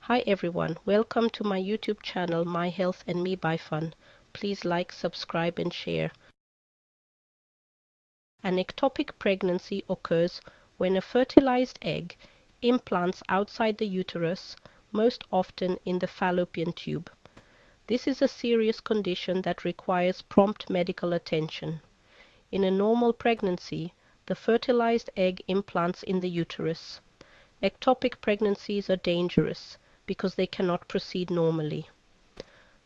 Hi everyone, welcome to my YouTube channel My Health and Me byfun. Please like, subscribe and share. An ectopic pregnancy occurs when a fertilized egg implants outside the uterus, most often in the fallopian tube. This is a serious condition that requires prompt medical attention. In a normal pregnancy, the fertilized egg implants in the uterus. Ectopic pregnancies are dangerous because they cannot proceed normally.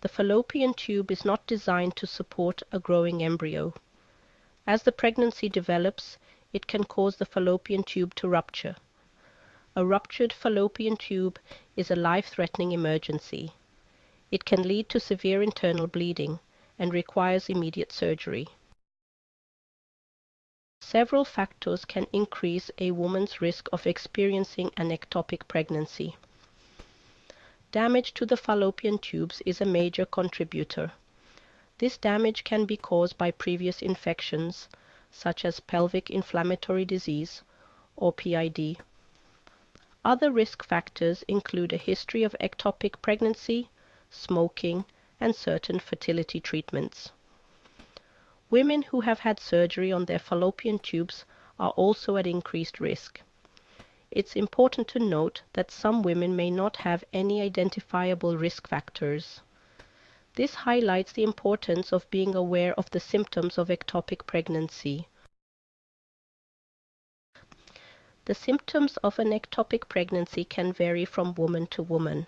The fallopian tube is not designed to support a growing embryo. As the pregnancy develops, it can cause the fallopian tube to rupture. A ruptured fallopian tube is a life-threatening emergency. It can lead to severe internal bleeding and requires immediate surgery. Several factors can increase a woman's risk of experiencing an ectopic pregnancy. Damage to the fallopian tubes is a major contributor. This damage can be caused by previous infections, such as pelvic inflammatory disease or PID. Other risk factors include a history of ectopic pregnancy, smoking, and certain fertility treatments. Women who have had surgery on their fallopian tubes are also at increased risk. It's important to note that some women may not have any identifiable risk factors. This highlights the importance of being aware of the symptoms of ectopic pregnancy. The symptoms of an ectopic pregnancy can vary from woman to woman.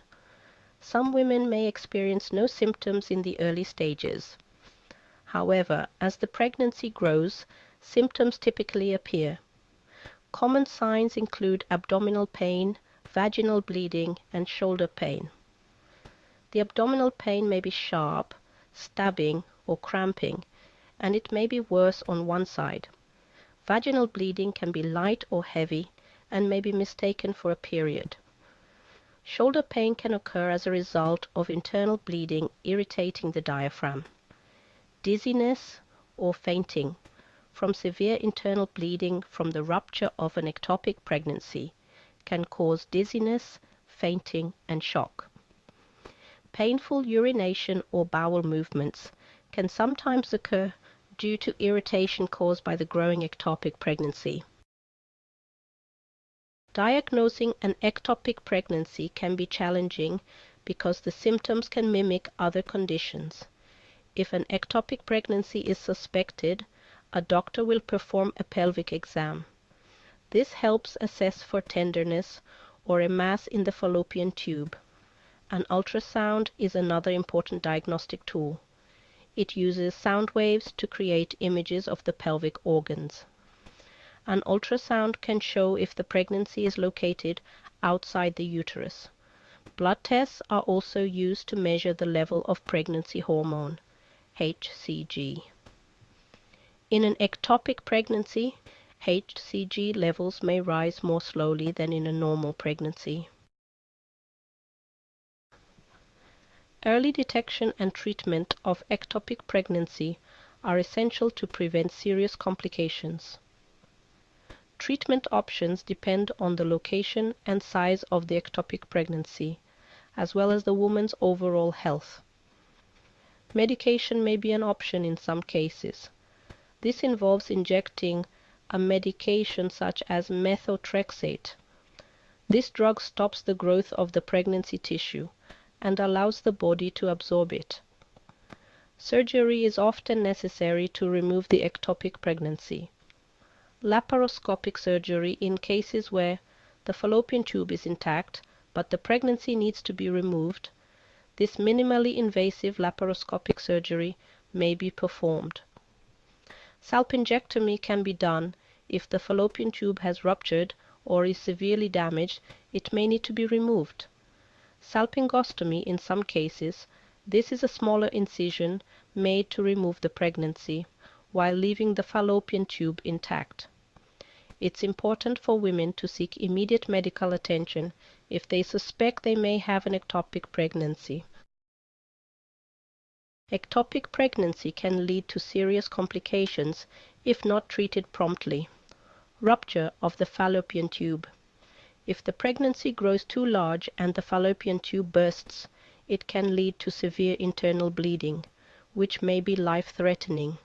Some women may experience no symptoms in the early stages. However, as the pregnancy grows, symptoms typically appear. Common signs include abdominal pain, vaginal bleeding, and shoulder pain. The abdominal pain may be sharp, stabbing, or cramping, and it may be worse on one side. Vaginal bleeding can be light or heavy and may be mistaken for a period. Shoulder pain can occur as a result of internal bleeding irritating the diaphragm. Dizziness or fainting from severe internal bleeding from the rupture of an ectopic pregnancy can cause dizziness, fainting, and shock. Painful urination or bowel movements can sometimes occur due to irritation caused by the growing ectopic pregnancy. Diagnosing an ectopic pregnancy can be challenging because the symptoms can mimic other conditions. If an ectopic pregnancy is suspected, a doctor will perform a pelvic exam. This helps assess for tenderness or a mass in the fallopian tube. An ultrasound is another important diagnostic tool. It uses sound waves to create images of the pelvic organs. An ultrasound can show if the pregnancy is located outside the uterus. Blood tests are also used to measure the level of pregnancy hormone, HCG. In an ectopic pregnancy, HCG levels may rise more slowly than in a normal pregnancy. Early detection and treatment of ectopic pregnancy are essential to prevent serious complications. Treatment options depend on the location and size of the ectopic pregnancy, as well as the woman's overall health. Medication may be an option in some cases. This involves injecting a medication such as methotrexate. This drug stops the growth of the pregnancy tissue and allows the body to absorb it. Surgery is often necessary to remove the ectopic pregnancy. Laparoscopic surgery in cases where the fallopian tube is intact but the pregnancy needs to be removed. This minimally invasive laparoscopic surgery may be performed. Salpingectomy can be done if the fallopian tube has ruptured or is severely damaged. It may need to be removed. Salpingostomy in some cases, this is a smaller incision made to remove the pregnancy while leaving the fallopian tube intact. It's important for women to seek immediate medical attention if they suspect they may have an ectopic pregnancy. Ectopic pregnancy can lead to serious complications if not treated promptly. Rupture of the fallopian tube. If the pregnancy grows too large and the fallopian tube bursts, it can lead to severe internal bleeding, which may be life-threatening.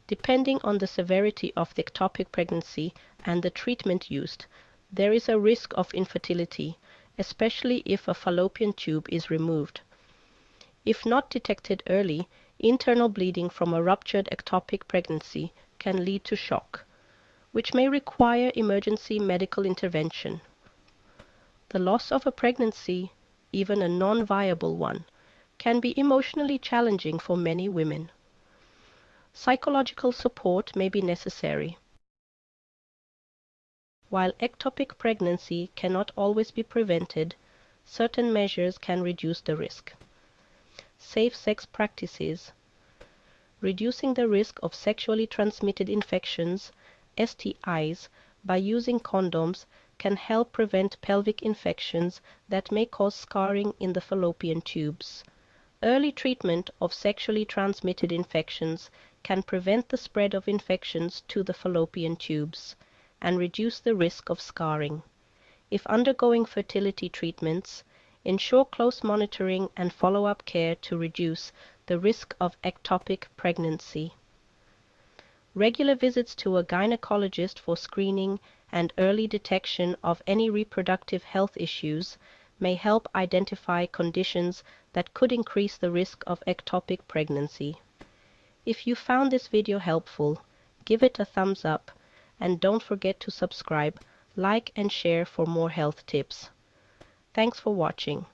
Depending on the severity of the ectopic pregnancy and the treatment used, there is a risk of infertility, especially if a fallopian tube is removed. If not detected early, internal bleeding from a ruptured ectopic pregnancy can lead to shock, which may require emergency medical intervention. The loss of a pregnancy, even a non-viable one, can be emotionally challenging for many women. Psychological support may be necessary. While ectopic pregnancy cannot always be prevented, certain measures can reduce the risk. Safe sex practices. Reducing the risk of sexually transmitted infections, STIs, by using condoms can help prevent pelvic infections that may cause scarring in the fallopian tubes. Early treatment of sexually transmitted infections can prevent the spread of infections to the fallopian tubes and reduce the risk of scarring. If undergoing fertility treatments, ensure close monitoring and follow-up care to reduce the risk of ectopic pregnancy. Regular visits to a gynecologist for screening and early detection of any reproductive health issues may help identify conditions that could increase the risk of ectopic pregnancy. If you found this video helpful, give it a thumbs up and don't forget to subscribe, like and share for more health tips. Thanks for watching.